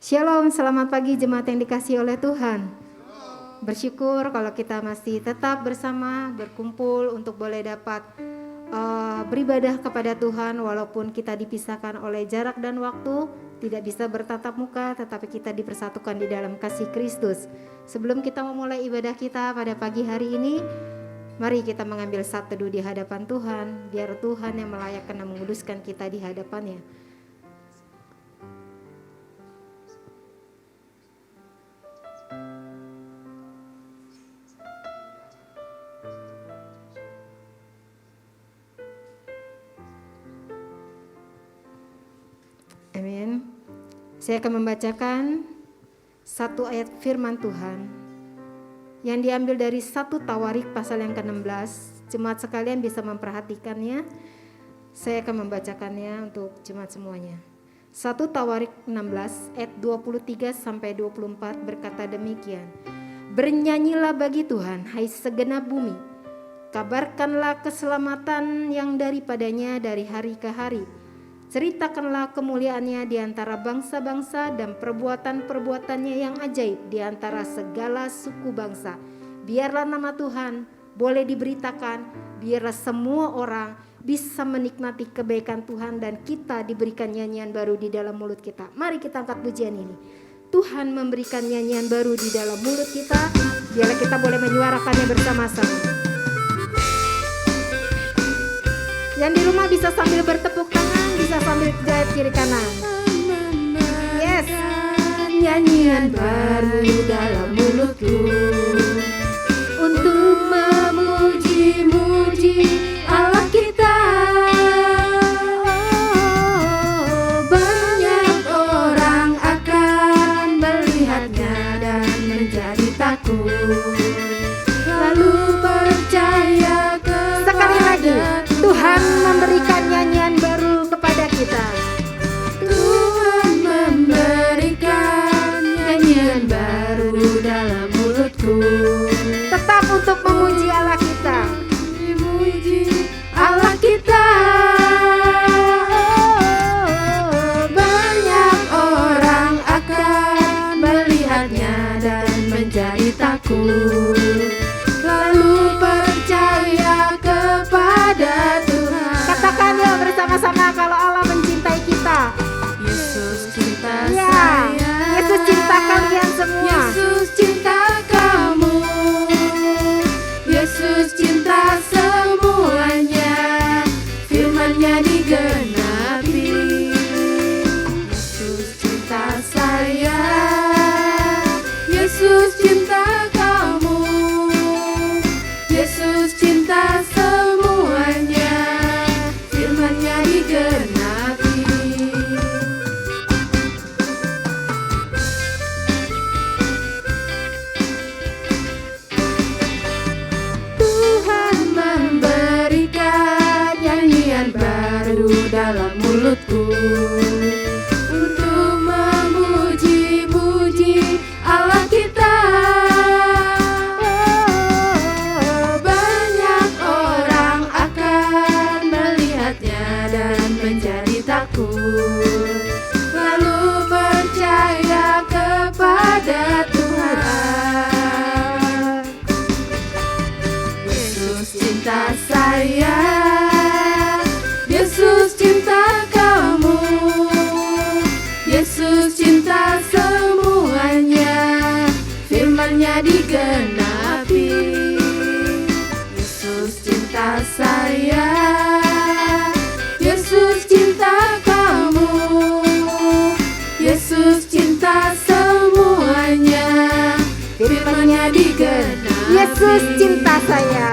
Shalom, selamat pagi jemaat yang dikasihi oleh Tuhan. Bersyukur kalau kita masih tetap bersama, berkumpul untuk boleh dapat beribadah kepada Tuhan walaupun kita dipisahkan oleh jarak dan waktu, tidak bisa bertatap muka, tetapi kita dipersatukan di dalam kasih Kristus. Sebelum kita memulai ibadah kita pada pagi hari ini, mari kita mengambil saat teduh di hadapan Tuhan, biar Tuhan yang melayakkan dan menguduskan kita di hadapannya. Amin. Saya akan membacakan satu ayat firman Tuhan yang diambil dari 1 Tawarik pasal yang ke-16. Jemaat sekalian bisa memperhatikannya. Saya akan membacakannya untuk jemaat semuanya. 1 Tawarik 16 ayat 23 sampai 24 berkata demikian. Bernyanyilah bagi Tuhan, hai segenap bumi. Kabarkanlah keselamatan yang daripadanya dari hari ke hari. Ceritakanlah kemuliaannya di antara bangsa-bangsa dan perbuatan-perbuatannya yang ajaib di antara segala suku bangsa. Biarlah nama Tuhan boleh diberitakan, biarlah semua orang bisa menikmati kebaikan Tuhan dan kita diberikan nyanyian baru di dalam mulut kita. Mari kita angkat pujian ini. Tuhan memberikan nyanyian baru di dalam mulut kita, biarlah kita boleh menyuarakannya bersama-sama. Yang di rumah bisa sambil bertepuk tangan, bisa sambil jahit kiri kanan. Yes. Nyanyian baru dalam mulutku untuk memuji-muji Allah kita. Banyak orang akan melihatnya dan menjadi takut, lalu percaya kepada Sekali lagi, Tuhan memberikan nyanyian baru kepada kita. Tuhan memberikan nyanyian baru dalam mulutku, Tetap untuk memuji Allah kita. memuji Allah kita. Banyak orang akan melihatnya dan menjadi takut, lalu percaya kepada Tuhan. Katakan yuk bersama-sama kalau Allah mencintai kita. Yesus cinta Ya, saya. Yesus cinta kalian semua. Yesus cinta kamu. Yesus cinta semuanya. Firman-Nya digenapi. Yesus cinta saya. Yesus cinta kamu. Yesus cinta semuanya. Firman-Nya digenapi. Tuhan memberikan nyanyian baru dalam mulutku untuk memuji-muji Allah kita. Banyak orang akan melihatnya dan menjadi takut, lalu percaya kepada Tuhan. Yesus cinta saya. Yesus cinta kamu. Yesus cinta semuanya. Firman-Nya digenapi. Yesus cinta saya. Yesus cinta kamu. Yesus cinta semuanya. Firman-Nya digenapi. Yesus cinta saya.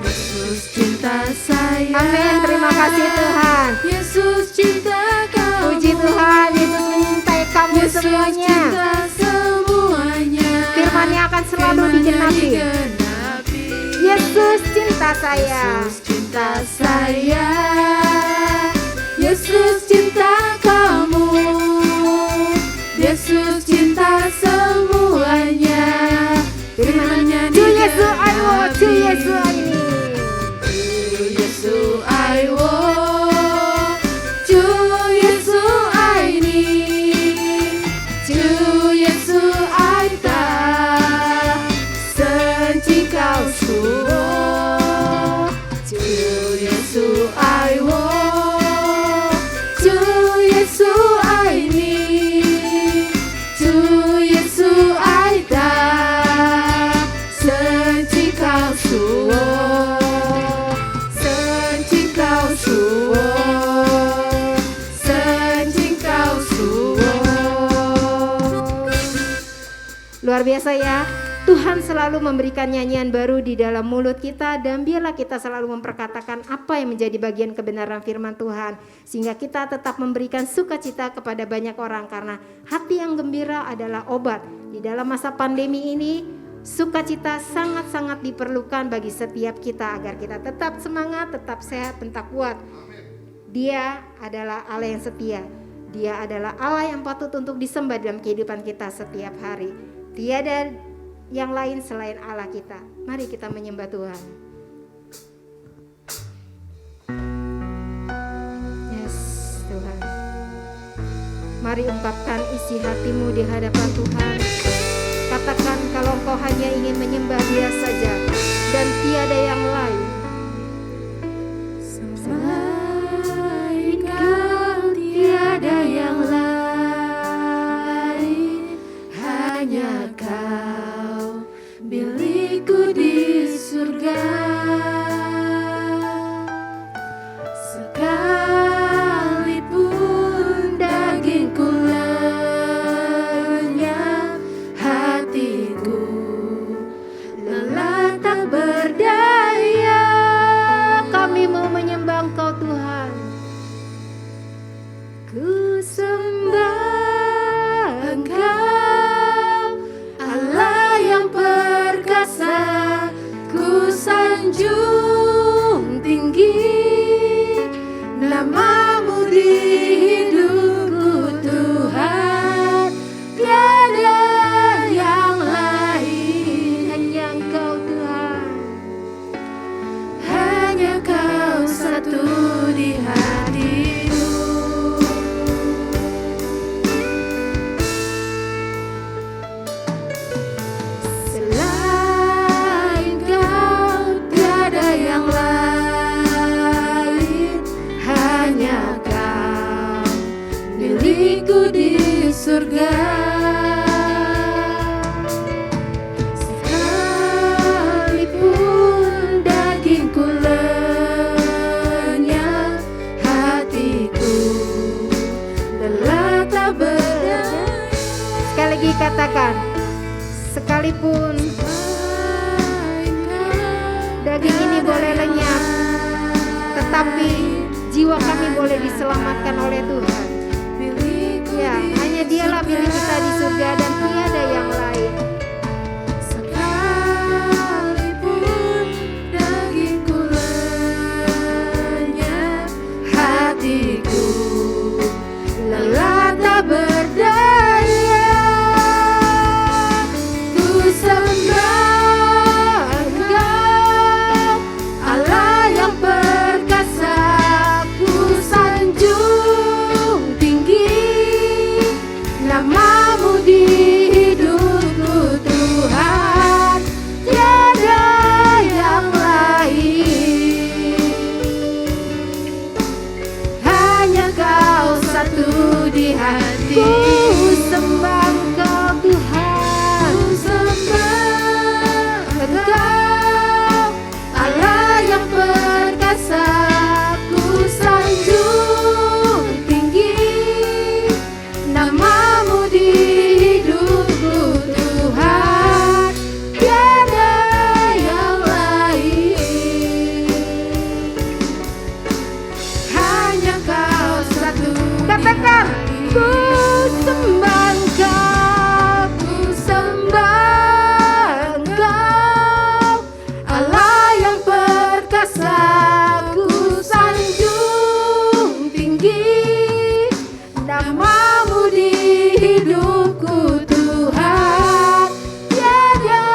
Yesus cinta saya. Amin, terima kasih Tuhan. Yesus cinta kamu. Puji Tuhan, Yesus mencintai kamu Yesus semuanya. cinta semuanya. Firman-Nya akan selalu digenapi. Yesus cinta saya. Yesus cinta saya. Yesus cinta kamu. Yesus cinta semuanya. Firman-Nya Cu Yesus ayo, Cu Yesus ayo. Yesus ayo. Cu Yesus aini. Cu Yesus ai ni, Chúa Giêsu ai ta, sân chỉ cao Chúa, sân chỉ cao Chúa, sân chỉ cao Chúa. Luar biasa ya. Tuhan selalu memberikan nyanyian baru di dalam mulut kita, dan biarlah kita selalu memperkatakan apa yang menjadi bagian kebenaran firman Tuhan, sehingga kita tetap memberikan sukacita kepada banyak orang, karena hati yang gembira adalah obat. Di dalam masa pandemi ini, sukacita sangat-sangat diperlukan bagi setiap kita agar kita tetap semangat, tetap sehat, tetap kuat. Dia adalah Allah yang setia. Dia adalah Allah yang patut untuk disembah dalam kehidupan kita setiap hari. Tiada yang lain selain Allah kita. Mari kita menyembah Tuhan. Yes, Tuhan. Mari ungkapkan isi hatimu di hadapan Tuhan. Katakan kalau engkau hanya ingin menyembah Dia saja dan tiada yang lain. Selain Kau tiada yang lain, hanya Kau milikku di surga. Sekalipun dagingku lenyap, hatiku lelah tak berdaya. Kami mau menyembah Engkau Tuhan. Ku sembah Engkau, Allah yang perkasa. Ku sanjung tinggi namamu di hidupku Tuhan. Tiada yang lain, Hanya Engkau Tuhan. hanya Kau satu di hatiku. Selain Kau tiada yang lain, hanya Kau milikku di surga. Sekalipun dagingku lenyap, hatiku lelah tak berdaya. Sekali lagi katakan, sekalipun daging ini boleh lenyap, tetapi jiwa kami boleh diselamatkan oleh Tuhan. Ya, hanya Dialah milik kita di surga dan tiada yang lain. Sekalipun dagingku lenyap, hatiku lelah tak berdaya. Ku sembah Engkau, Allah yang perkasa. Ku sanjung tinggi namamu di hidupku Tuhan. Tiada yang lain, hanya Kau satu di hati. Ku sembah Engkau Tuhan. Ku sembah Engkau, Allah yang perkasa. Ku sanjung tinggi namamu di hidupku Tuhan. Tiada yang lain, hanya Kau satu. Katakan, ku sembah Engkau, ku sembah Engkau, Allah yang perkasa. Ku sanjung tinggi namamu di hidupku Tuhan. Tiada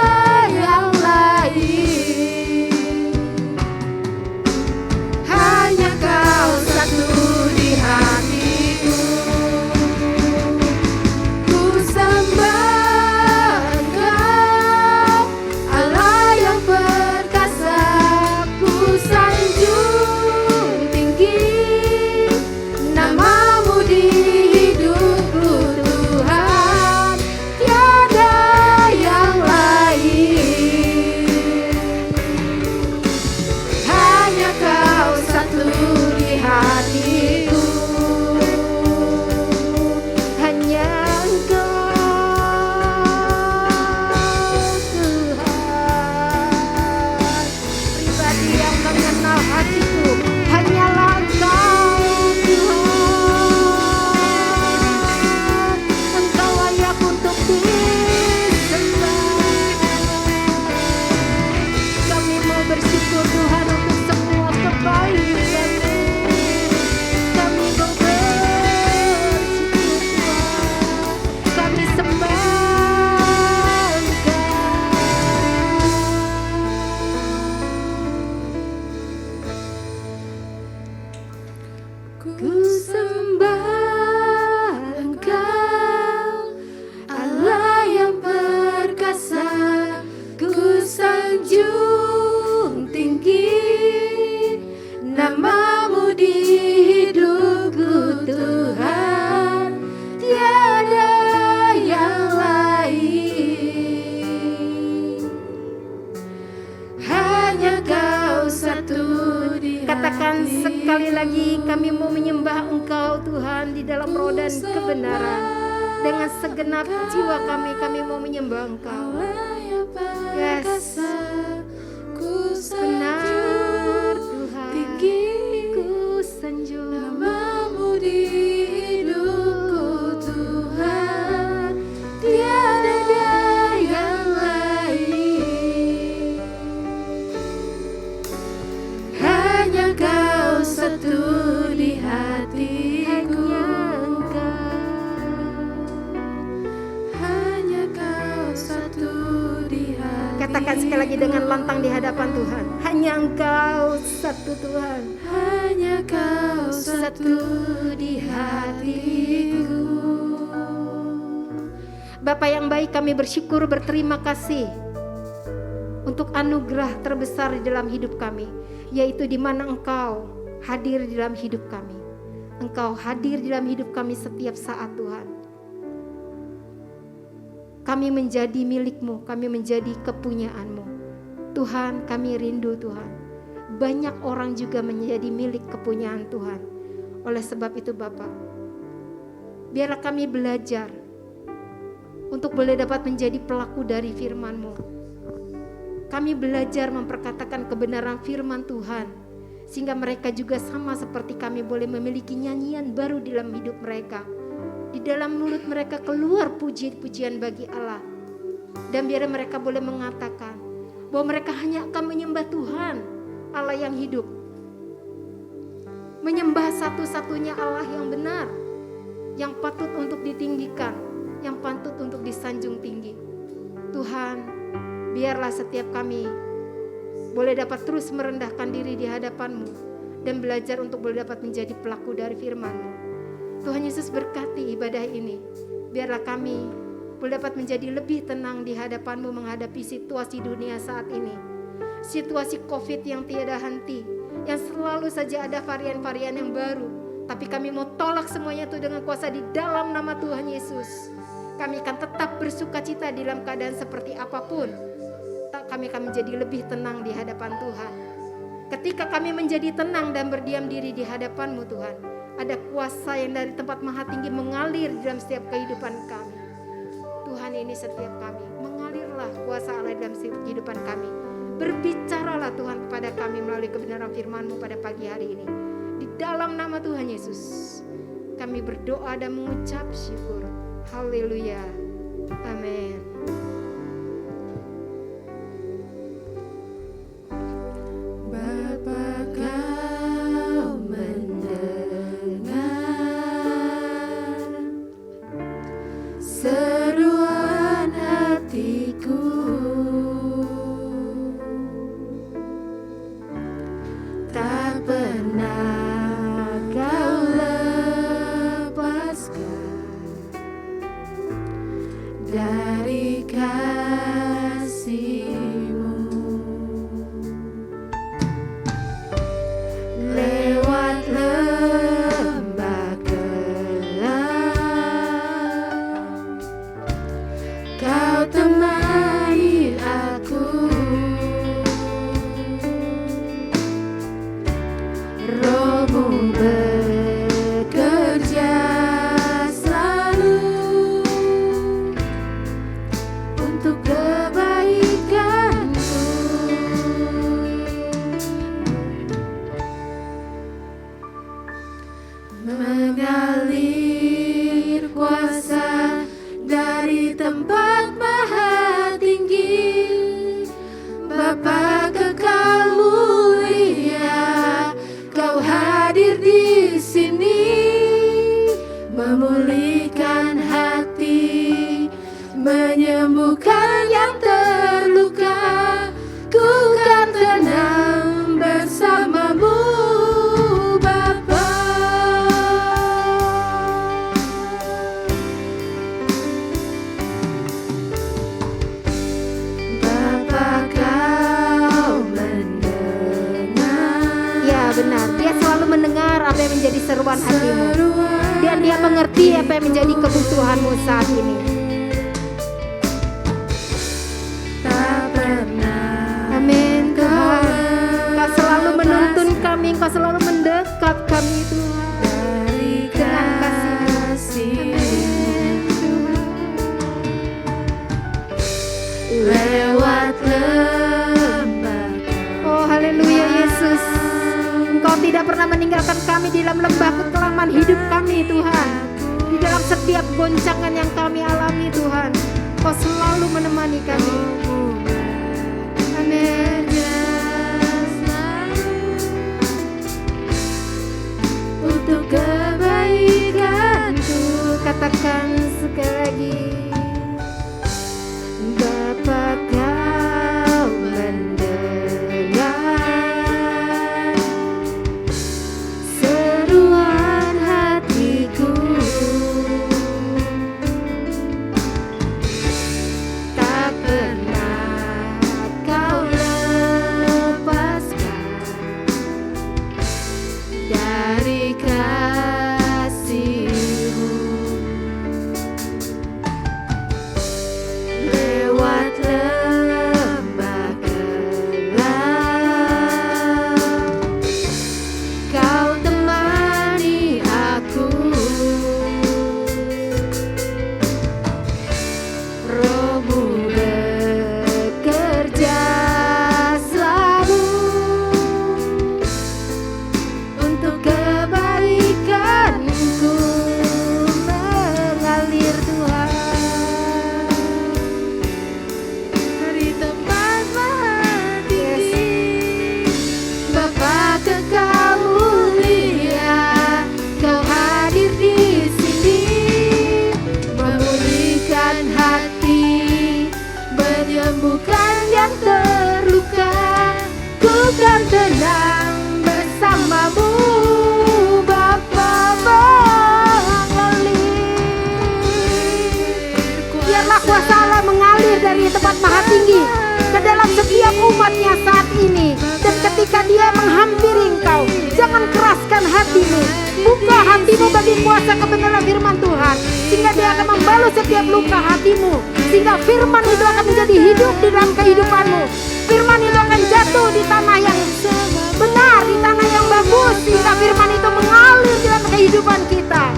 yang lain, hanya Kau satu di hatiku. Ku sembah Engkau, Allah yang perkasa. Ku sanjung tinggi namamu di kebenaran. Dengan segenap jiwa kami mau menyembah Engkau. Yes, benar Tuhan, ku sanjung namamu di hidupku Tuhan, tiada yang lain. Hanya Kau satu di hatiku, hanya Kau satu di hatiku. Katakan sekali lagi dengan lantang di hadapan Tuhan. Hanya Engkau satu Tuhan. Hanya Kau satu di hatiku. Bapa yang baik, kami bersyukur, berterima kasih untuk anugerah terbesar di dalam hidup kami, yaitu di mana Engkau hadir di dalam hidup kami. Engkau hadir di dalam hidup kami setiap saat Tuhan. Kami menjadi milik-Mu, kami menjadi kepunyaan-Mu. Tuhan, kami rindu Tuhan. Banyak orang juga menjadi milik kepunyaan Tuhan. Oleh sebab itu Bapa, biarlah kami belajar untuk boleh dapat menjadi pelaku dari firman-Mu. Kami belajar memperkatakan kebenaran firman Tuhan, sehingga mereka juga sama seperti kami boleh memiliki nyanyian baru di dalam hidup mereka. Di dalam mulut mereka keluar puji-pujian bagi Allah. Dan biar mereka boleh mengatakan bahwa mereka hanya akan menyembah Tuhan, Allah yang hidup. Menyembah satu-satunya Allah yang benar, yang patut untuk ditinggikan, yang patut untuk disanjung tinggi. Tuhan, biarlah setiap kami boleh dapat terus merendahkan diri di hadapan-Mu dan belajar untuk boleh dapat menjadi pelaku dari firman-Mu. Tuhan Yesus berkati ibadah ini. Biarlah kami boleh dapat menjadi lebih tenang di hadapan-Mu menghadapi situasi dunia saat ini. Situasi COVID yang tiada henti, yang selalu saja ada varian-varian yang baru. Tapi kami mau tolak semuanya itu dengan kuasa di dalam nama Tuhan Yesus. Kami akan tetap bersukacita di dalam keadaan seperti apapun. Kami akan menjadi lebih tenang di hadapan Tuhan. Ketika kami menjadi tenang dan berdiam diri di hadapan-Mu Tuhan, ada kuasa yang dari tempat maha tinggi mengalir dalam setiap kehidupan kami. Tuhan, ini setiap kami, mengalirlah kuasa Allah dalam setiap kehidupan kami. Berbicaralah Tuhan kepada kami melalui kebenaran firman-Mu pada pagi hari ini. Di dalam nama Tuhan Yesus, kami berdoa dan mengucap syukur. Haleluya. Amin. Bapa, Kau mendengar seruan hatiku. Tak pernah Kau lepaskan dari kasih-Mu. Lewat lembah gelap, Kau temani aku. Roh-Mu bekerja selalu untuk kebaikanku. Mengalir kuasa dari tempat maha tinggi. Bapa kekal mulia, Kau hadir di sini, memulihkan hati, menyembuhkan yang terluka. Ku kan tenang bersama-Mu, Bapa. Bapa, Kau mendengar. Ya benar, Dia selalu mendengar apa yang menjadi seruan hatimu. Dan Dia mengerti apa yang menjadi kebutuhanmu saat ini. Tak pernah Amin Tuhan. Kau selalu menuntun kami, Kau selalu mendekat kami Tuhan. dari Dengan kasih-Mu. kasih tinggalkan kami di dalam lembah kekelaman hidup kami Tuhan. Di dalam setiap goncangan yang kami alami Tuhan, Kau selalu menemani kami. Amin. Untuk kebaikanku, Katakan sekali lagi, Bapa Kau mendengar seruan hatiku, tak pernah Kau lepaskan dari kasih-Mu. Lewat lembah gelap, Kau temani aku. Roh-Mu bekerja selalu untuk kebaikanku, mengalir Tuhan dari tempat maha tinggi. Bapa Kekal mulia, Kau hadir di sini, memulihkan hati, menyembuhkan yang terluka. Ku kan tenang bersamamu, Bapa mengalir. Biarlah kuasa Allah mengalir dari tempat maha tinggi ke dalam setiap umatnya saat ini. Dan ketika dia menghampiri engkau, jangan keraskan hatimu. Buka hatimu bagi kuasa kebenaran firman Tuhan, sehingga dia akan membalas setiap luka hatimu, sehingga firman itu akan menjadi hidup di dalam kehidupanmu. Firman itu akan jatuh di tanah yang benar, di tanah yang bagus, sehingga firman itu mengalir di dalam kehidupan kita.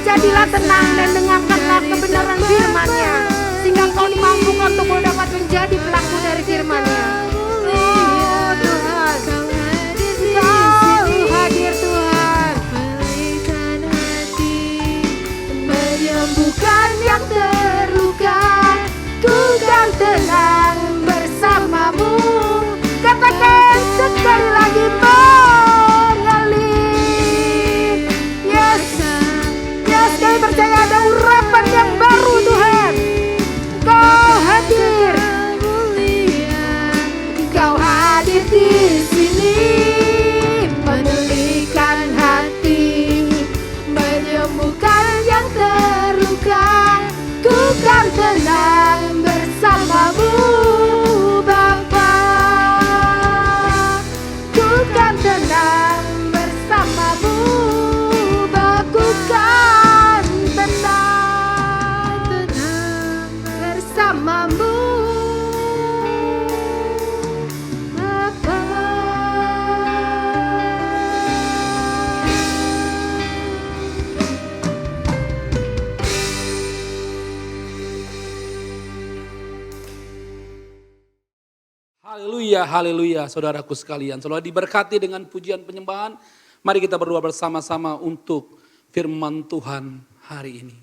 Jadilah tenang dan dengarkanlah kebenaran firman-Nya, sehingga kau dimampukan untuk dapat menjadi pelaku dari firman-Nya. Oh Tuhan, Kau hadir Tuhan, Melihkan hati, menyembuhkan yang terluka. Ku kan tenang bersamamu. Katakan sekali lagi, mengalir. Yes, yes, kami percaya ada urapan yang baru Tuhan. Kau hadir, Kau hadir di sini, memulihkan hati, menyembuhkan yang terluka. Ku kan tenang bersamamu, Bapa. Ku kan tenang bersamamu, Bapa. Ku kan tenang bersamamu, Bapa. Haleluya, haleluya, saudaraku sekalian. Saudara diberkati dengan pujian penyembahan. Mari kita berdoa bersama-sama untuk firman Tuhan hari ini.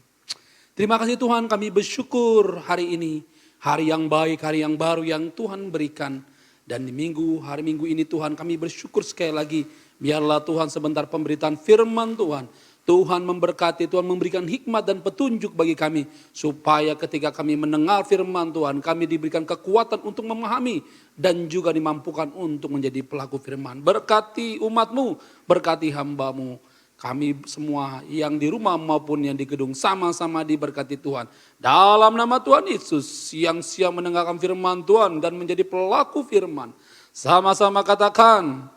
Terima kasih Tuhan, kami bersyukur hari ini. Hari yang baik, hari yang baru yang Tuhan berikan. Dan di hari minggu ini Tuhan kami bersyukur sekali lagi. Biarlah Tuhan sebentar pemberitaan firman Tuhan. Tuhan memberkati, Tuhan memberikan hikmat dan petunjuk bagi kami. Supaya ketika kami mendengar firman Tuhan, kami diberikan kekuatan untuk memahami. Dan juga dimampukan untuk menjadi pelaku firman. Berkati umat-Mu, berkati hamba-Mu. Kami semua yang di rumah maupun yang di gedung sama-sama diberkati Tuhan. Dalam nama Tuhan Yesus yang siap mendengarkan firman Tuhan dan menjadi pelaku firman. Sama-sama katakan,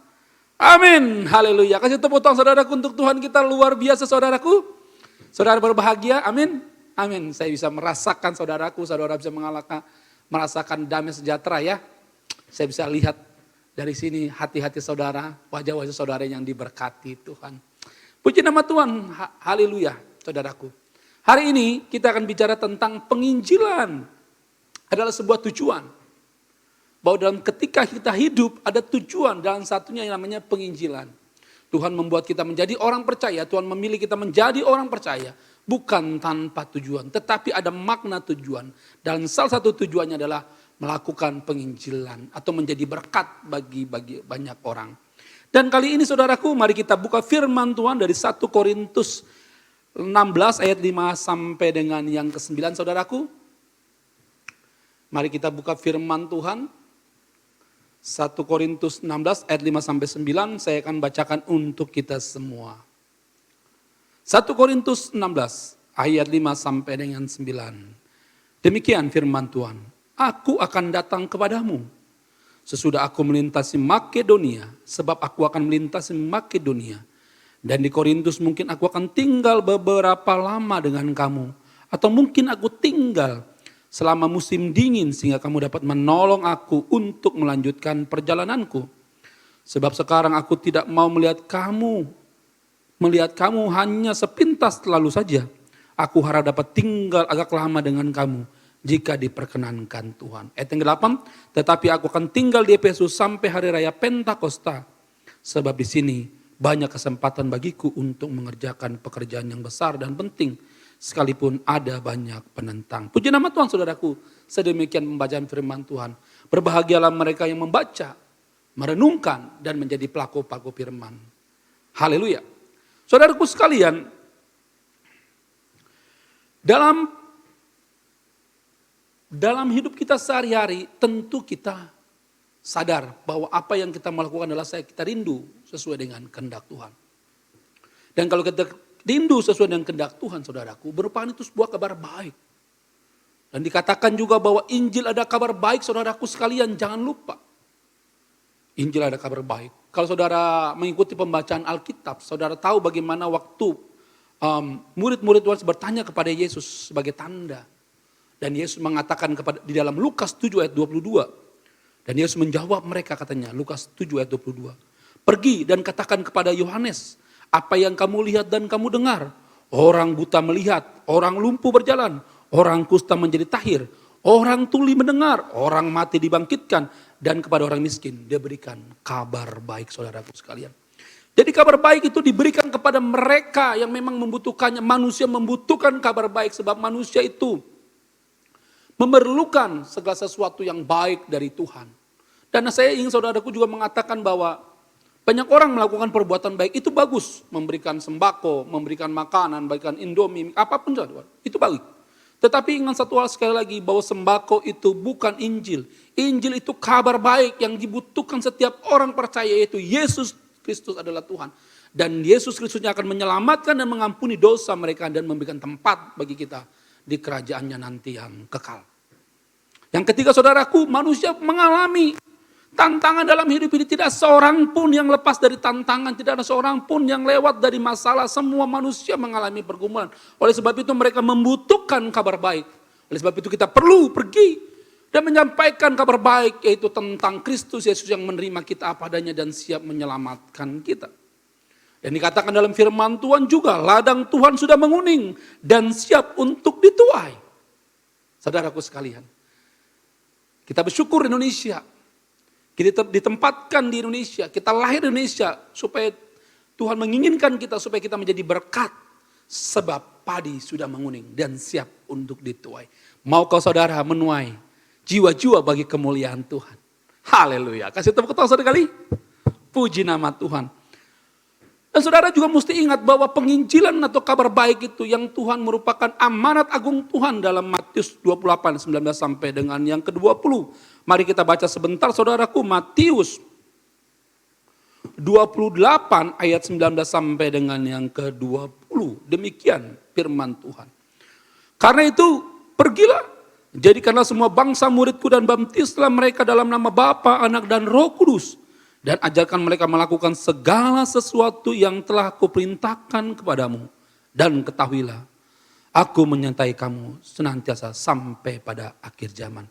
amin, haleluya. Kasih tepuk tangan saudaraku untuk Tuhan kita luar biasa saudaraku. Saudara berbahagia, amin. Amin, saya bisa merasakan saudaraku, saudara bisa merasakan damai sejahtera ya. Saya bisa lihat dari sini hati-hati saudara, wajah-wajah saudara yang diberkati Tuhan. Puji nama Tuhan, haleluya saudaraku. Hari ini kita akan bicara tentang penginjilan adalah sebuah tujuan. bahwa dalam ketika kita hidup ada tujuan, dalam satunya yang namanya penginjilan. Tuhan membuat kita menjadi orang percaya, Tuhan memilih kita menjadi orang percaya. Bukan tanpa tujuan, tetapi ada makna tujuan. Dan salah satu tujuannya adalah melakukan penginjilan atau menjadi berkat bagi banyak orang. Dan kali ini saudaraku, mari kita buka firman Tuhan dari 1 Korintus 16 ayat 5 sampai dengan yang ke-9 saudaraku. Mari kita buka firman Tuhan. 1 Korintus 16 ayat 5 sampai 9 saya akan bacakan untuk kita semua. 1 Korintus 16 ayat 5 sampai dengan 9. Demikian firman Tuhan. Aku akan datang kepadamu sesudah aku melintasi Makedonia, sebab aku akan melintasi Makedonia. Dan di Korintus mungkin aku akan tinggal beberapa lama dengan kamu. Atau mungkin aku tinggal selama musim dingin sehingga kamu dapat menolong aku untuk melanjutkan perjalananku. Sebab sekarang aku tidak mau melihat kamu hanya sepintas lalu saja. Aku harap dapat tinggal agak lama dengan kamu jika diperkenankan Tuhan. Ayat yang ke-8, tetapi aku akan tinggal di Efesus sampai hari raya Pentakosta. Sebab di sini banyak kesempatan bagiku untuk mengerjakan pekerjaan yang besar dan penting. Sekalipun ada banyak penentang. Puji nama Tuhan saudaraku, sedemikian pembacaan firman Tuhan. Berbahagialah mereka yang membaca, merenungkan dan menjadi pelaku-pelaku firman. Haleluya. Saudaraku sekalian, dalam hidup kita sehari-hari tentu kita sadar bahwa apa yang kita melakukan adalah kita rindu sesuai dengan kehendak Tuhan. Dan kalau kita rindu sesuai dengan kehendak Tuhan saudaraku, merupakan itu sebuah kabar baik. Dan dikatakan juga bahwa Injil ada kabar baik saudaraku sekalian, jangan lupa. Injil ada kabar baik. Kalau saudara mengikuti pembacaan Alkitab, saudara tahu bagaimana waktu murid-murid Tuhan bertanya kepada Yesus sebagai tanda. Dan Yesus mengatakan di dalam Lukas 7 ayat 22. Dan Yesus menjawab mereka katanya, Lukas 7 ayat 22. Pergi dan katakan kepada Yohanes, apa yang kamu lihat dan kamu dengar. Orang buta melihat, orang lumpuh berjalan, orang kusta menjadi tahir, orang tuli mendengar, orang mati dibangkitkan. Dan kepada orang miskin dia berikan kabar baik saudaraku sekalian. Jadi kabar baik itu diberikan kepada mereka yang memang membutuhkannya. Manusia membutuhkan kabar baik sebab manusia itu memerlukan segala sesuatu yang baik dari Tuhan. Dan saya ingin saudaraku juga mengatakan bahwa banyak orang melakukan perbuatan baik itu bagus. Memberikan sembako, memberikan makanan, memberikan indomie, apapun itu baik. Tetapi ingat satu hal sekali lagi bahwa sembako itu bukan Injil. Injil itu kabar baik yang dibutuhkan setiap orang percaya, yaitu Yesus Kristus adalah Tuhan. Dan Yesus Kristus akan menyelamatkan dan mengampuni dosa mereka dan memberikan tempat bagi kita di kerajaannya nanti yang kekal. Yang ketiga saudaraku, manusia mengalami tantangan dalam hidup ini. Tidak seorang pun yang lepas dari tantangan, tidak ada seorang pun yang lewat dari masalah. Semua manusia mengalami pergumulan. Oleh sebab itu mereka membutuhkan kabar baik. Oleh sebab itu kita perlu pergi dan menyampaikan kabar baik, yaitu tentang Kristus Yesus yang menerima kita apa adanya dan siap menyelamatkan kita. Dan dikatakan dalam firman Tuhan juga, ladang Tuhan sudah menguning dan siap untuk dituai. Saudaraku sekalian, kita bersyukur Indonesia. Kita ditempatkan di Indonesia, kita lahir di Indonesia supaya Tuhan menginginkan kita supaya kita menjadi berkat. Sebab padi sudah menguning dan siap untuk dituai. Maukah saudara menuai jiwa-jiwa bagi kemuliaan Tuhan? Haleluya. Kasih tepuk tangan saudara kali. Puji nama Tuhan. Dan saudara juga mesti ingat bahwa penginjilan atau kabar baik itu yang Tuhan merupakan amanat agung Tuhan dalam Matius 28, 19 sampai dengan yang ke-20. Mari kita baca sebentar saudaraku, Matius 28 ayat 19 sampai dengan yang ke-20. Demikian firman Tuhan. Karena itu pergilah, jadikanlah semua bangsa muridku dan baptislah mereka dalam nama Bapa, Anak dan Roh Kudus. Dan ajarkan mereka melakukan segala sesuatu yang telah kuperintahkan kepadamu. Dan ketahuilah, aku menyertai kamu senantiasa sampai pada akhir zaman.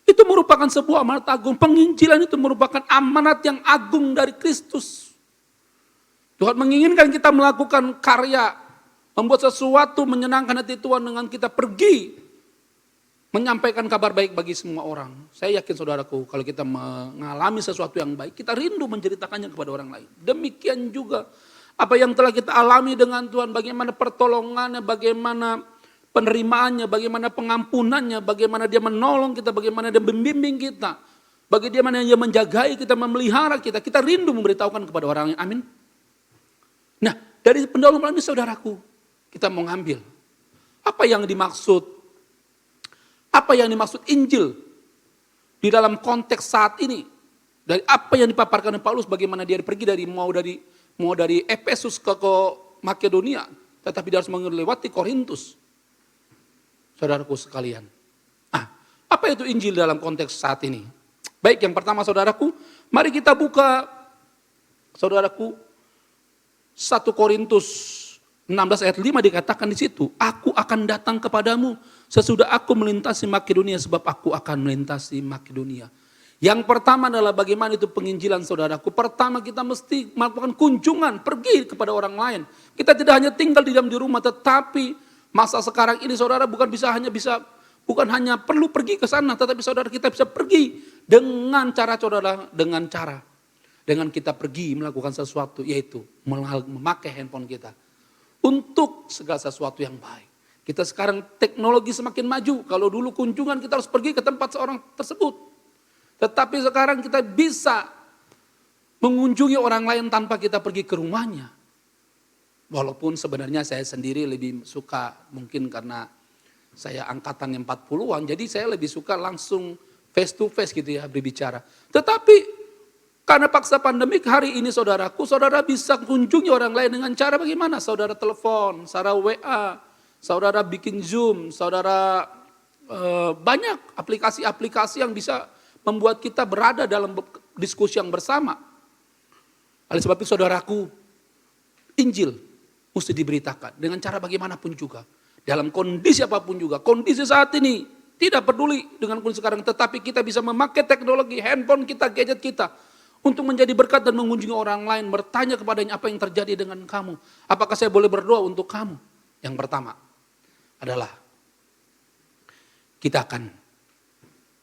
Itu merupakan sebuah amanat agung. Penginjilan itu merupakan amanat yang agung dari Kristus. Tuhan menginginkan kita melakukan karya, membuat sesuatu menyenangkan hati Tuhan dengan kita pergi menyampaikan kabar baik bagi semua orang. Saya yakin saudaraku, kalau kita mengalami sesuatu yang baik, kita rindu menceritakannya kepada orang lain. Demikian juga apa yang telah kita alami dengan Tuhan, bagaimana pertolongannya, bagaimana penerimaannya, bagaimana pengampunannya, bagaimana dia menolong kita, bagaimana dia membimbing kita, bagaimana dia menjagai kita, memelihara kita. Kita rindu memberitahukan kepada orang lain. Amin. Nah, dari pendahuluan ini saudaraku, kita mau ngambil apa yang dimaksud Injil di dalam konteks saat ini, dari apa yang dipaparkan oleh Paulus, bagaimana dia pergi mau dari Efesus ke Makedonia, tetapi dia harus melewati Korintus. Saudaraku sekalian, apa itu Injil dalam konteks saat ini? Baik, yang pertama saudaraku, mari kita buka saudaraku 1 Korintus 16 ayat 5 dikatakan di situ, aku akan datang kepadamu sesudah aku melintasi Makedonia, sebab aku akan melintasi Makedonia. Yang pertama adalah bagaimana itu penginjilan saudaraku. Pertama kita mesti melakukan kunjungan, pergi kepada orang lain. Kita tidak hanya tinggal diam di rumah, tetapi masa sekarang ini saudara bukan hanya perlu pergi ke sana, tetapi saudara kita bisa pergi dengan cara dengan kita pergi melakukan sesuatu, yaitu memakai handphone kita untuk segala sesuatu yang baik. Kita sekarang teknologi semakin maju. Kalau dulu kunjungan kita harus pergi ke tempat seorang tersebut. Tetapi sekarang kita bisa mengunjungi orang lain tanpa kita pergi ke rumahnya. Walaupun sebenarnya saya sendiri lebih suka, mungkin karena saya angkatan yang 40-an, jadi saya lebih suka langsung face to face gitu ya, berbicara. Tetapi karena paksa pandemik hari ini saudaraku, saudara bisa kunjungi orang lain dengan cara bagaimana? Saudara telepon, saudara WA, saudara bikin Zoom, saudara banyak aplikasi-aplikasi yang bisa membuat kita berada dalam diskusi yang bersama. Oleh sebab itu saudaraku, Injil mesti diberitakan dengan cara bagaimanapun juga. Dalam kondisi apapun juga, kondisi saat ini tidak peduli dengan kondisi sekarang, tetapi kita bisa memakai teknologi, handphone kita, gadget kita, untuk menjadi berkat dan mengunjungi orang lain, bertanya kepadanya apa yang terjadi dengan kamu. Apakah saya boleh berdoa untuk kamu? Yang pertama adalah kita akan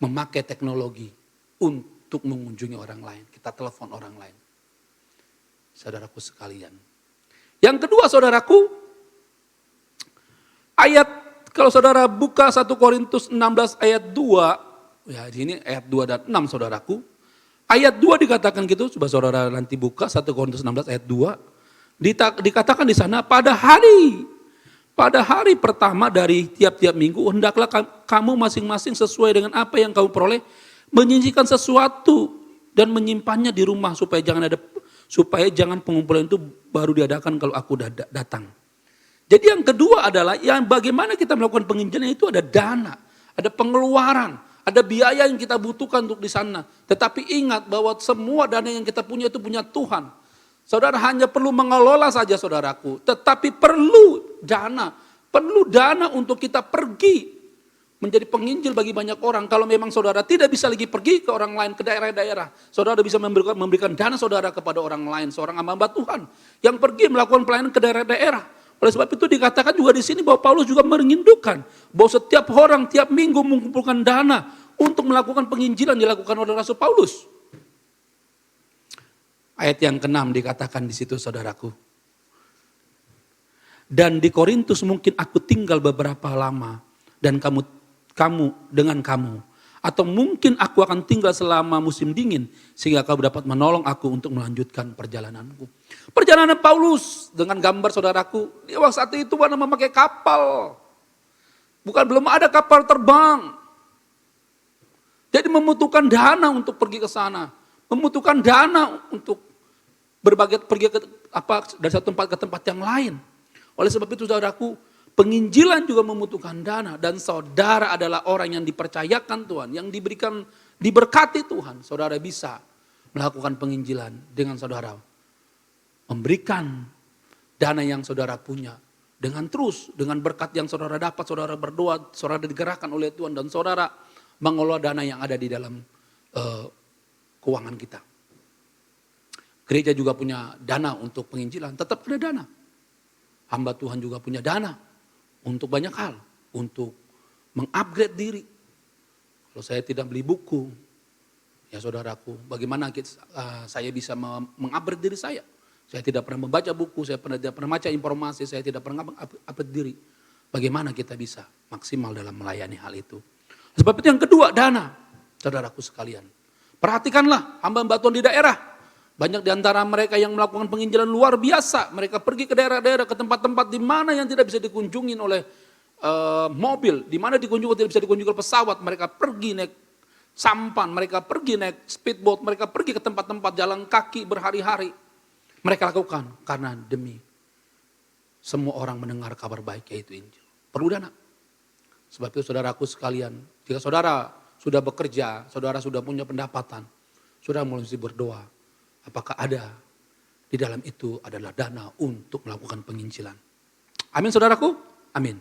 memakai teknologi untuk mengunjungi orang lain. Kita telepon orang lain. Saudaraku sekalian. Yang kedua saudaraku, kalau saudara buka 1 Korintus 16 ayat 2, ya di sini ayat 2 dan 6 saudaraku. Ayat 2 dikatakan gitu, coba saudara nanti buka 1 Korintus 16 ayat 2. Dikatakan di sana, pada hari pertama dari tiap-tiap minggu, hendaklah kamu masing-masing sesuai dengan apa yang kamu peroleh, menyisihkan sesuatu dan menyimpannya di rumah supaya jangan pengumpulan itu baru diadakan kalau aku datang. Jadi yang kedua adalah yang bagaimana kita melakukan penginjilan itu ada dana, ada pengeluaran. Ada biaya yang kita butuhkan untuk di sana. Tetapi ingat bahwa semua dana yang kita punya itu punya Tuhan. Saudara hanya perlu mengelola saja saudaraku. Tetapi perlu dana untuk kita pergi menjadi penginjil bagi banyak orang. Kalau memang saudara tidak bisa lagi pergi ke orang lain, ke daerah-daerah. Saudara bisa memberikan dana saudara kepada orang lain. Seorang hamba Tuhan yang pergi melakukan pelayanan ke daerah-daerah. Oleh sebab itu dikatakan juga di sini bahwa Paulus juga merindukan bahwa setiap orang tiap minggu mengumpulkan dana untuk melakukan penginjilan dilakukan oleh Rasul Paulus. Ayat yang ke-6 dikatakan di situ saudaraku. Dan di Korintus mungkin aku tinggal beberapa lama dan kamu dengan kamu. Atau mungkin aku akan tinggal selama musim dingin sehingga kau dapat menolong aku untuk melanjutkan perjalananku. Perjalanan Paulus dengan gambar saudaraku, dia waktu itu mana memakai kapal. Belum ada kapal terbang. Jadi membutuhkan dana untuk pergi ke sana. Membutuhkan dana untuk pergi dari satu tempat ke tempat yang lain. Oleh sebab itu saudaraku, penginjilan juga membutuhkan dana dan saudara adalah orang yang dipercayakan Tuhan, yang diberkati Tuhan. Saudara bisa melakukan penginjilan dengan saudara memberikan dana yang saudara punya dengan berkat yang saudara dapat, saudara berdoa, saudara digerakkan oleh Tuhan dan saudara mengelola dana yang ada di dalam keuangan kita. Gereja juga punya dana untuk penginjilan, tetap ada dana. Hamba Tuhan juga punya dana untuk banyak hal, untuk mengupgrade diri, Kalau saya tidak beli buku, ya saudaraku, bagaimana saya bisa mengupgrade diri saya? Saya tidak pernah membaca buku, saya tidak pernah baca informasi, saya tidak pernah upgrade diri. Bagaimana kita bisa maksimal dalam melayani hal itu? Sebab itu yang kedua, dana, saudaraku sekalian. Perhatikanlah hamba-hamba Tuhan di daerah. Banyak di antara mereka yang melakukan penginjilan luar biasa. Mereka pergi ke daerah-daerah, ke tempat-tempat di mana yang tidak bisa dikunjungi oleh mobil, di mana tidak bisa dikunjungi oleh pesawat. Mereka pergi naik sampan, mereka pergi naik speedboat, mereka pergi ke tempat-tempat jalan kaki berhari-hari. Mereka lakukan karena demi semua orang mendengar kabar baik, yaitu Injil. Perlu dana. Sebab itu saudaraku sekalian, jika saudara sudah bekerja, saudara sudah punya pendapatan, saudara mulai berdoa. Apakah ada di dalam itu adalah dana untuk melakukan penginjilan. Amin saudaraku? Amin.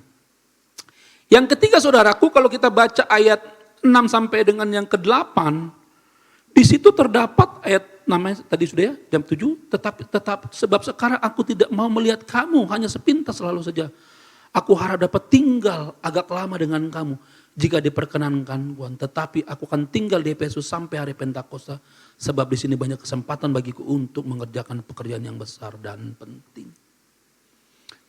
Yang ketiga saudaraku, kalau kita baca ayat 6 sampai dengan yang ke-8, di situ terdapat ayat namanya tadi sudah ya, jam 7, tetap sebab sekarang aku tidak mau melihat kamu hanya sepintas selalu saja. Aku harap dapat tinggal agak lama dengan kamu jika diperkenankan Tuhan. Tetapi aku akan tinggal di Efesus sampai hari Pentakosta, sebab di sini banyak kesempatan bagiku untuk mengerjakan pekerjaan yang besar dan penting.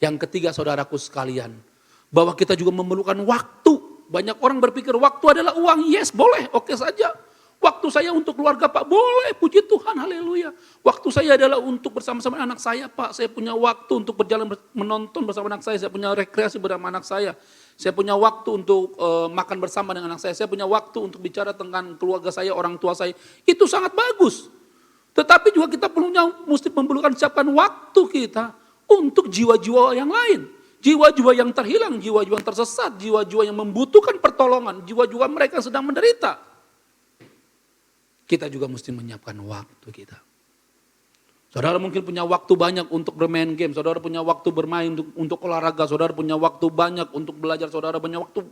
Yang ketiga saudaraku sekalian, bahwa kita juga memerlukan waktu. Banyak orang berpikir waktu adalah uang, yes boleh, oke saja. Waktu saya untuk keluarga Pak, boleh, puji Tuhan, haleluya. Waktu saya adalah untuk bersama-sama anak saya Pak, saya punya waktu untuk berjalan menonton bersama anak saya punya rekreasi bersama anak saya punya waktu untuk makan bersama dengan anak saya punya waktu untuk bicara tentang keluarga saya, orang tua saya, itu sangat bagus. Tetapi juga kita mesti memerlukan siapkan waktu kita untuk jiwa-jiwa yang lain. Jiwa-jiwa yang terhilang, jiwa-jiwa yang tersesat, jiwa-jiwa yang membutuhkan pertolongan, jiwa-jiwa mereka yang sedang menderita. Kita juga mesti menyiapkan waktu kita. Saudara mungkin punya waktu banyak untuk bermain game, saudara punya waktu bermain untuk olahraga, saudara punya waktu banyak untuk belajar, saudara punya waktu.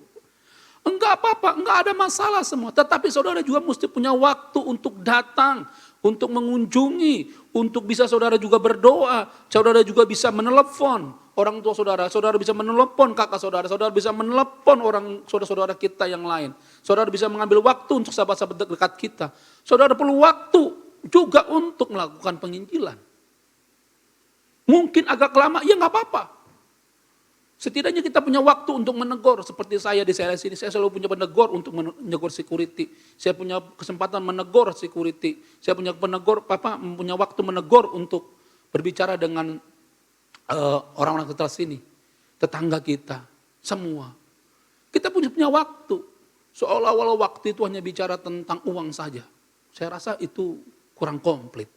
Enggak apa-apa, enggak ada masalah semua. Tetapi saudara juga mesti punya waktu untuk datang, untuk mengunjungi, untuk bisa saudara juga berdoa, saudara juga bisa menelepon orang tua saudara, saudara bisa menelepon kakak saudara, saudara bisa menelepon orang saudara-saudara kita yang lain. Saudara bisa mengambil waktu untuk sahabat-sahabat dekat kita. Saudara perlu waktu juga untuk melakukan penginjilan. Mungkin agak lama, ya nggak apa-apa. Setidaknya kita punya waktu untuk menegur. Seperti saya di CLS ini, saya selalu punya menegur untuk menegur security. Saya punya kesempatan menegur security. Saya punya punya waktu menegur untuk berbicara dengan orang-orang sekitar sini, tetangga kita, semua. Kita punya waktu. Seolah-olah waktu itu hanya bicara tentang uang saja. Saya rasa itu kurang komplit.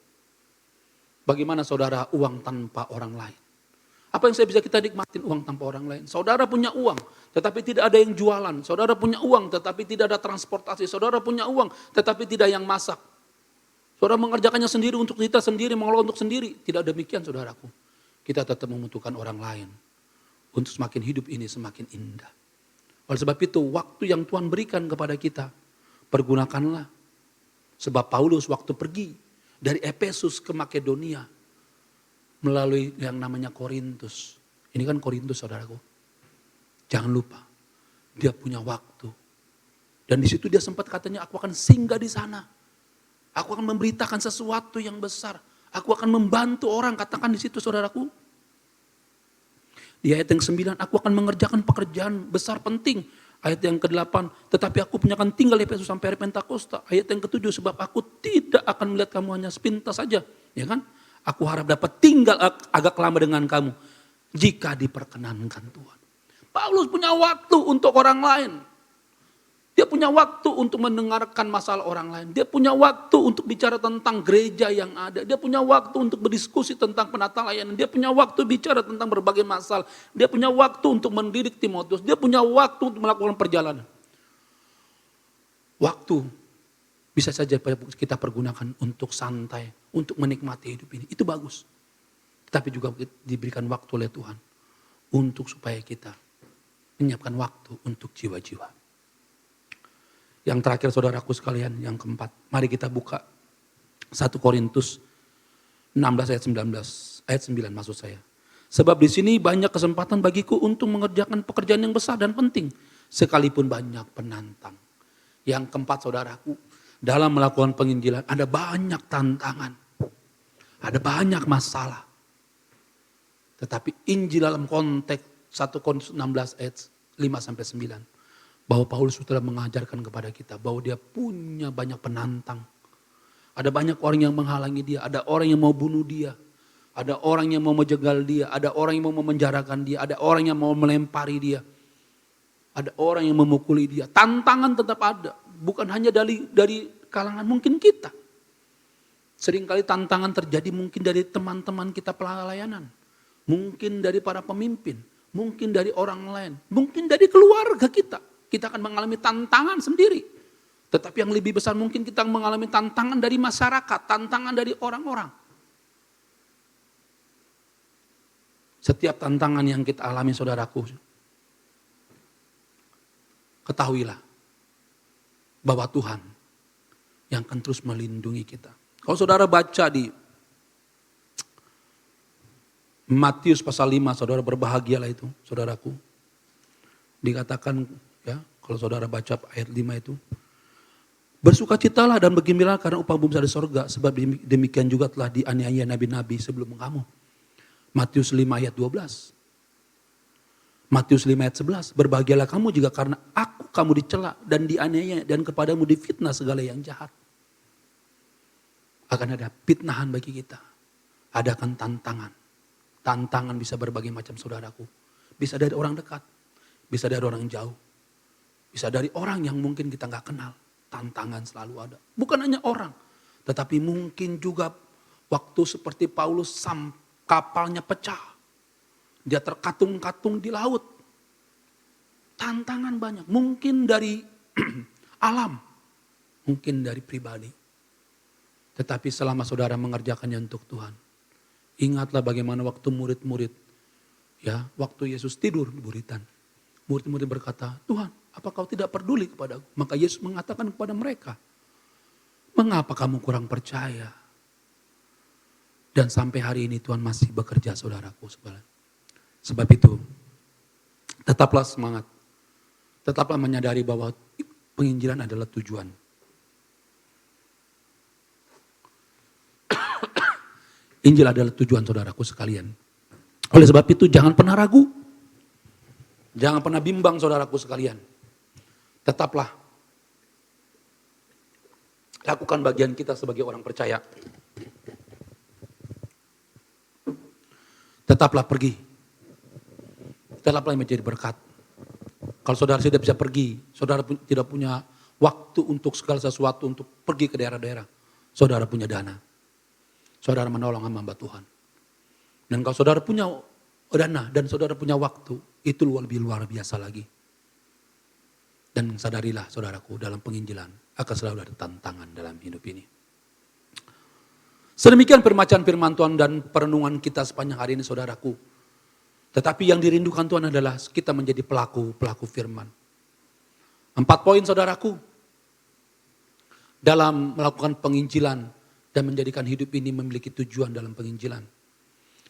Bagaimana saudara uang tanpa orang lain? Apa yang bisa kita nikmatin uang tanpa orang lain? Saudara punya uang, tetapi tidak ada yang jualan. Saudara punya uang, tetapi tidak ada transportasi. Saudara punya uang, tetapi tidak yang masak. Saudara mengerjakannya sendiri untuk kita sendiri, mengelola untuk sendiri. Tidak demikian saudaraku. Kita tetap membutuhkan orang lain untuk semakin hidup ini semakin indah. Oleh sebab itu, waktu yang Tuhan berikan kepada kita, pergunakanlah. Sebab Paulus waktu pergi dari Efesus ke Makedonia, melalui yang namanya Korintus. Ini kan Korintus saudaraku. Jangan lupa, dia punya waktu. Dan di situ dia sempat katanya, aku akan singgah di sana. Aku akan memberitakan sesuatu yang besar. Aku akan membantu orang, katakan di situ saudaraku. Di ayat yang 9, aku akan mengerjakan pekerjaan besar penting. Ayat yang ke-8, tetapi aku akan tinggal di Efesus sampai hari Pentakosta. Ayat yang ke-7, sebab aku tidak akan melihat kamu hanya sepintas saja. Ya kan? Aku harap dapat tinggal agak lama dengan kamu, jika diperkenankan Tuhan. Paulus punya waktu untuk orang lain. Dia punya waktu untuk mendengarkan masalah orang lain. Dia punya waktu untuk bicara tentang gereja yang ada. Dia punya waktu untuk berdiskusi tentang penata layanan. Dia punya waktu bicara tentang berbagai masalah. Dia punya waktu untuk mendidik Timotius. Dia punya waktu untuk melakukan perjalanan. Waktu bisa saja kita pergunakan untuk santai, untuk menikmati hidup ini. Itu bagus. Tapi juga diberikan waktu oleh Tuhan untuk supaya kita menyiapkan waktu untuk jiwa-jiwa. Yang terakhir saudaraku sekalian, yang keempat. Mari kita buka 1 Korintus 16 ayat 19. Ayat 9 maksud saya. Sebab di sini banyak kesempatan bagiku untuk mengerjakan pekerjaan yang besar dan penting. Sekalipun banyak penantang. Yang keempat saudaraku, dalam melakukan penginjilan ada banyak tantangan. Ada banyak masalah. Tetapi Injil dalam konteks 1 Korintus 16 ayat 5-9. Bahwa Paulus telah mengajarkan kepada kita bahwa dia punya banyak penantang. Ada banyak orang yang menghalangi dia, ada orang yang mau bunuh dia. Ada orang yang mau menjegal dia, ada orang yang mau memenjarakan dia, ada orang yang mau melempari dia. Ada orang yang memukuli dia. Tantangan tetap ada, bukan hanya dari kalangan mungkin kita. Seringkali tantangan terjadi mungkin dari teman-teman kita pelayanan. Mungkin dari para pemimpin, mungkin dari orang lain, mungkin dari keluarga kita. Kita akan mengalami tantangan sendiri. Tetapi yang lebih besar mungkin kita mengalami tantangan dari masyarakat, tantangan dari orang-orang. Setiap tantangan yang kita alami saudaraku, ketahuilah bahwa Tuhan yang akan terus melindungi kita. Kalau saudara baca di Matius pasal 5, saudara berbahagialah itu, saudaraku. Dikatakan ya, kalau saudara baca ayat 5 itu, bersukacitalah dan bergembiralah karena upah besar di sorga, sebab demikian juga telah dianiaya nabi-nabi sebelum kamu. Matius 5 ayat 12. Matius 5 ayat 11, berbahagialah kamu juga karena kamu dicela dan dianiaya dan kepadamu difitnah segala yang jahat. Akan ada fitnahan bagi kita. Adakan tantangan. Tantangan bisa berbagai macam saudaraku. Bisa dari orang dekat, bisa dari orang jauh. Bisa dari orang yang mungkin kita gak kenal. Tantangan selalu ada. Bukan hanya orang, tetapi mungkin juga waktu seperti Paulus kapalnya pecah. Dia terkatung-katung di laut. Tantangan banyak. Mungkin dari alam. Mungkin dari pribadi. Tetapi selama saudara mengerjakannya untuk Tuhan. Ingatlah bagaimana waktu murid-murid. Ya, waktu Yesus tidur di buritan. Murid-murid berkata, Tuhan, apa kau tidak peduli kepadaku? Maka Yesus mengatakan kepada mereka, mengapa kamu kurang percaya? Dan sampai hari ini Tuhan masih bekerja saudaraku. Sebab itu, tetaplah semangat. Tetaplah menyadari bahwa penginjilan adalah tujuan. Injil adalah tujuan saudaraku sekalian. Oleh sebab itu jangan pernah ragu. Jangan pernah bimbang saudaraku sekalian. Tetaplah lakukan bagian kita sebagai orang percaya. Tetaplah pergi. Tetaplah menjadi berkat. Kalau saudara tidak bisa pergi, saudara tidak punya waktu untuk segala sesuatu untuk pergi ke daerah-daerah. Saudara punya dana. Saudara menolong hamba Tuhan. Dan kalau saudara punya dana dan saudara punya waktu, itu lebih luar biasa lagi. Dan sadarilah saudaraku, dalam penginjilan akan selalu ada tantangan dalam hidup ini. Sedemikian permacaan firman Tuhan dan perenungan kita sepanjang hari ini saudaraku. Tetapi yang dirindukan Tuhan adalah kita menjadi pelaku firman. 4 poin saudaraku. Dalam melakukan penginjilan dan menjadikan hidup ini memiliki tujuan dalam penginjilan.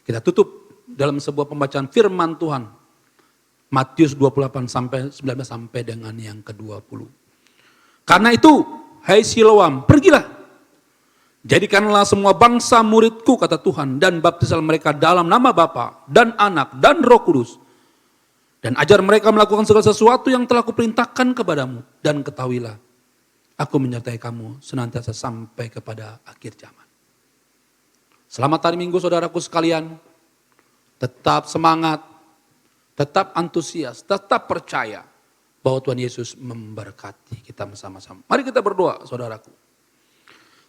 Kita tutup dalam sebuah pembacaan firman Tuhan. Matius 28 sampai 19 sampai dengan yang ke-20. Karena itu, hai Siloam, pergilah. Jadikanlah semua bangsa muridku, kata Tuhan, dan baptislah mereka dalam nama Bapa dan Anak dan Roh Kudus. Dan ajar mereka melakukan segala sesuatu yang telah kuperintahkan kepadamu. Dan ketahuilah, aku menyertai kamu senantiasa sampai kepada akhir zaman. Selamat hari Minggu saudaraku sekalian. Tetap semangat, tetap antusias, tetap percaya bahwa Tuhan Yesus memberkati kita bersama-sama. Mari kita berdoa saudaraku.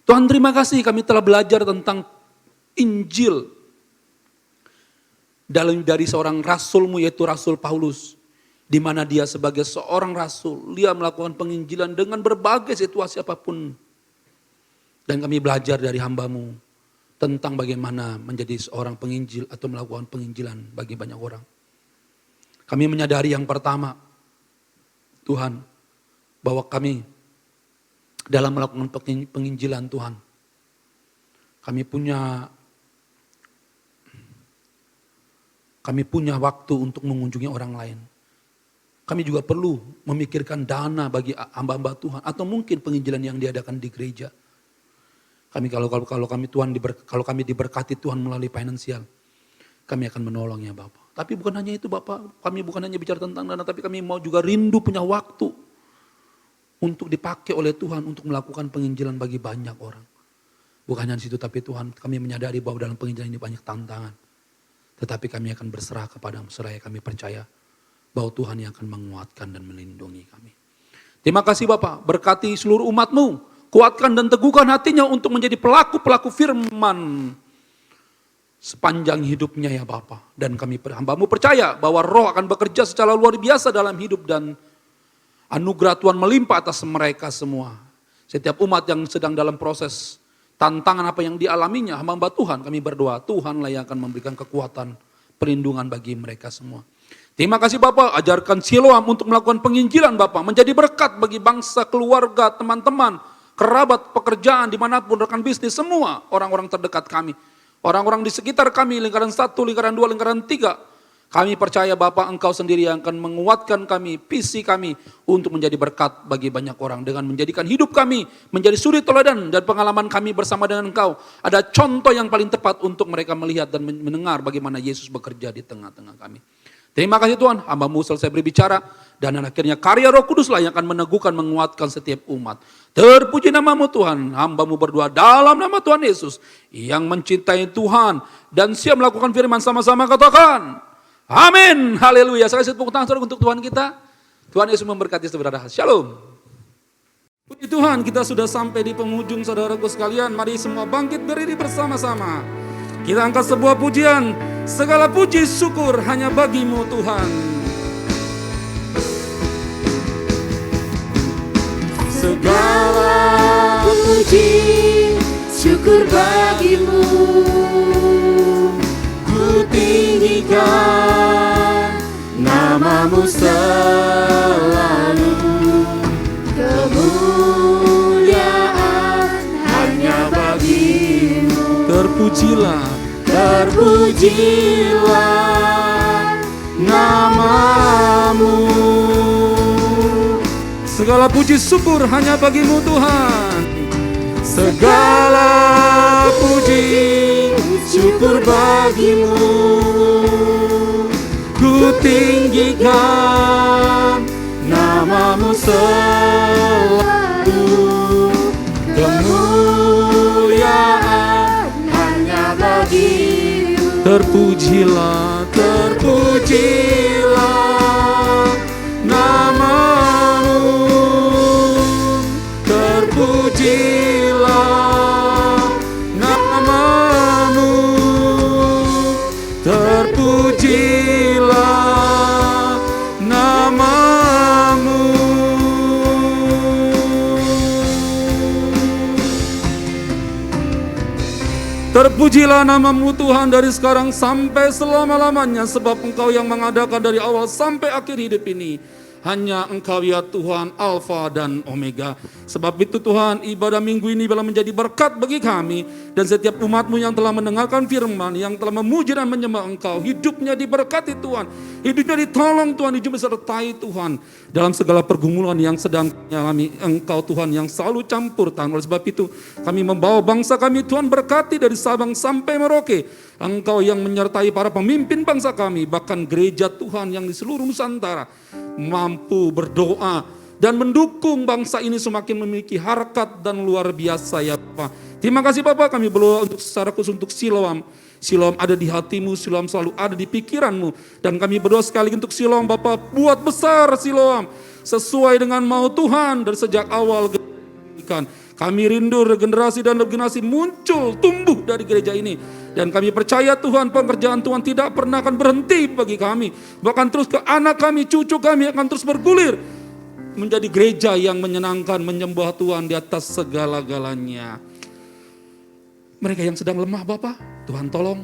Tuhan terima kasih kami telah belajar tentang Injil dari seorang rasulmu yaitu Rasul Paulus. Di mana dia sebagai seorang rasul, dia melakukan penginjilan dengan berbagai situasi apapun. Dan kami belajar dari hamba-Mu tentang bagaimana menjadi seorang penginjil atau melakukan penginjilan bagi banyak orang. Kami menyadari yang pertama, Tuhan, bahwa kami dalam melakukan penginjilan Tuhan, kami punya waktu untuk mengunjungi orang lain. kami juga perlu memikirkan dana bagi hamba-hamba Tuhan. Atau mungkin penginjilan yang diadakan di gereja. Kami kalau kami diberkati Tuhan melalui finansial, kami akan menolongnya Bapak. Tapi bukan hanya itu Bapak, kami bukan hanya bicara tentang dana, tapi kami mau juga rindu punya waktu untuk dipakai oleh Tuhan untuk melakukan penginjilan bagi banyak orang. Bukan hanya di situ, tapi Tuhan, kami menyadari bahwa dalam penginjilan ini banyak tantangan. Tetapi kami akan berserah kepada-Mu, seraya kami percaya bahwa Tuhan yang akan menguatkan dan melindungi kami. Terima kasih Bapak, berkati seluruh umat-Mu, kuatkan dan teguhkan hatinya untuk menjadi pelaku-pelaku firman sepanjang hidupnya ya Bapak. Dan kami hamba-Mu percaya bahwa Roh akan bekerja secara luar biasa dalam hidup dan anugerah Tuhan melimpah atas mereka semua. Setiap umat yang sedang dalam proses tantangan apa yang dialaminya, hamba Tuhan, kami berdoa, Tuhanlah yang akan memberikan kekuatan, perlindungan bagi mereka semua. Terima kasih Bapak, ajarkan Siloam untuk melakukan penginjilan Bapak, menjadi berkat bagi bangsa, keluarga, teman-teman, kerabat, pekerjaan, dimanapun, rekan bisnis, semua orang-orang terdekat kami. Orang-orang di sekitar kami, lingkaran 1, lingkaran 2, lingkaran 3. Kami percaya Bapak Engkau sendiri yang akan menguatkan kami, visi kami untuk menjadi berkat bagi banyak orang. Dengan menjadikan hidup kami menjadi suri teladan dan pengalaman kami bersama dengan Engkau. Ada contoh yang paling tepat untuk mereka melihat dan mendengar bagaimana Yesus bekerja di tengah-tengah kami. Terima kasih Tuhan, hamba-Mu selesai berbicara. Dan akhirnya karya Roh Kuduslah yang akan meneguhkan, menguatkan setiap umat. Terpuji nama-Mu Tuhan, hamba-Mu berdoa dalam nama Tuhan Yesus. Yang mencintai Tuhan dan siap melakukan firman sama-sama katakan. Amin, haleluya. Saya tepuk tangan saudara untuk Tuhan kita. Tuhan Yesus memberkati saudara. Shalom. Puji Tuhan, kita sudah sampai di penghujung saudaraku sekalian. Mari semua bangkit berdiri bersama-sama. Kita angkat sebuah pujian. Segala puji syukur hanya bagi-Mu Tuhan. Segala puji syukur bagi-Mu, ku tinggikan nama-Mu selalu. Kemuliaan hanya bagi-Mu. Terpujilah, terpujilah nama-Mu. segala puji syukur hanya bagi-Mu Tuhan. Segala puji syukur bagi-Mu, ku tinggikan nama-Mu selalu. Kemuliaan hanya bagi-Mu. Terpujilah, Terpujilah nama-Mu, terpujilah nama-Mu, terpujilah nama-Mu. terpujilah nama-Mu Tuhan dari sekarang sampai selama-lamanya, sebab Engkau yang mengadakan dari awal sampai akhir hidup ini. Hanya Engkau ya Tuhan, Alfa dan Omega. Sebab itu Tuhan, ibadah minggu ini telah menjadi berkat bagi kami. Dan setiap umat-Mu yang telah mendengarkan firman, yang telah memuji dan menyembah Engkau, hidupnya diberkati Tuhan. Hidupnya ditolong Tuhan, hidupnya disertai Tuhan. Dalam segala pergumulan yang sedang kami, Engkau Tuhan yang selalu campur tangan. Oleh sebab itu kami membawa bangsa kami Tuhan berkati dari Sabang sampai Merauke. Engkau yang menyertai para pemimpin bangsa kami, bahkan gereja Tuhan yang di seluruh Nusantara mampu berdoa dan mendukung bangsa ini semakin memiliki harkat dan luar biasa ya Bapak. Terima kasih Bapak, kami berdoa untuk secara khusus untuk Siloam. Siloam ada di hatimu, Siloam selalu ada di pikiranmu. Dan kami berdoa sekali untuk Siloam, Bapak buat besar Siloam sesuai dengan mau Tuhan dari sejak awal. Kami rindu regenerasi dan regenerasi muncul, tumbuh dari gereja ini. Dan kami percaya Tuhan, pekerjaan Tuhan tidak pernah akan berhenti bagi kami. Bahkan terus ke anak kami, cucu kami akan terus bergulir. Menjadi gereja yang menyenangkan, menyembah Tuhan di atas segala-galanya. Mereka yang sedang lemah Bapak, Tuhan tolong.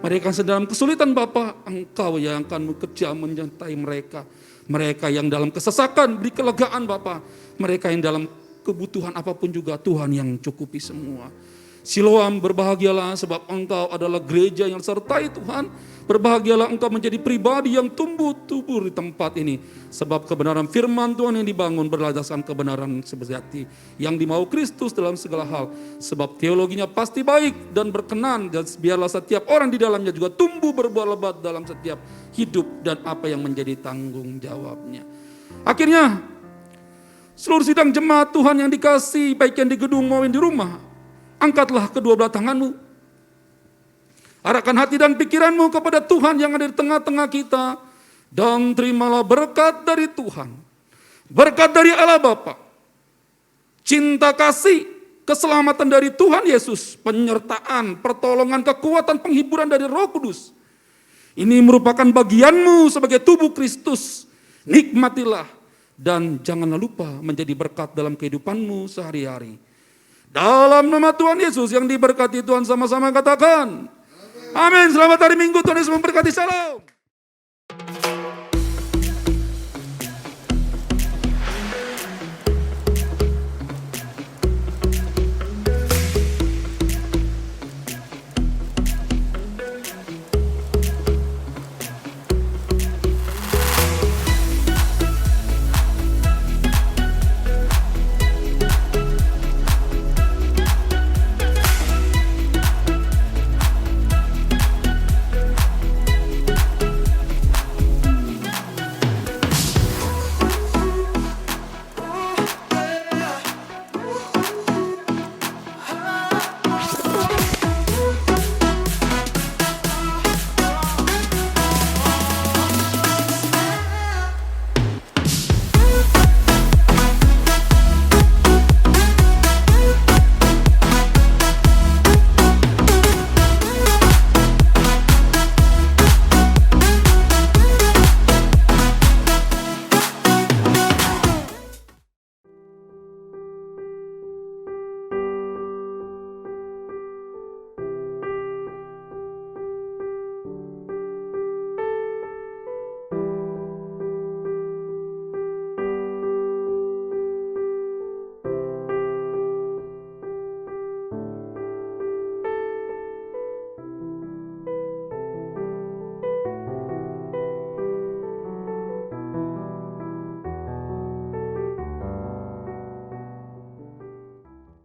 Mereka yang sedang kesulitan Bapak, Engkau yang akan bekerja menyertai mereka. Mereka yang dalam kesesakan, beri kelegaan Bapak. Mereka yang dalam kebutuhan apapun juga Tuhan yang cukupi semua. Siloam, berbahagialah sebab engkau adalah gereja yang sertai Tuhan. Berbahagialah engkau menjadi pribadi yang tumbuh subur di tempat ini. Sebab kebenaran firman Tuhan yang dibangun berlandaskan kebenaran sejati yang dimau Kristus dalam segala hal. Sebab teologinya pasti baik dan berkenan, dan biarlah setiap orang di dalamnya juga tumbuh berbuah lebat dalam setiap hidup dan apa yang menjadi tanggung jawabnya. Akhirnya seluruh sidang jemaat Tuhan yang dikasih, baik yang di gedung maupun di rumah, angkatlah kedua belah tanganmu. Arahkan hati dan pikiranmu kepada Tuhan yang ada di tengah-tengah kita. Dan terimalah berkat dari Tuhan. Berkat dari Allah Bapa. Cinta kasih, keselamatan dari Tuhan Yesus. Penyertaan, pertolongan, kekuatan, penghiburan dari Roh Kudus. Ini merupakan bagianmu sebagai tubuh Kristus. Nikmatilah. Dan janganlah lupa menjadi berkat dalam kehidupanmu sehari-hari. Dalam nama Tuhan Yesus yang diberkati Tuhan, sama-sama katakan amin. Selamat hari Minggu, Tuhan Yesus memberkati. Salam.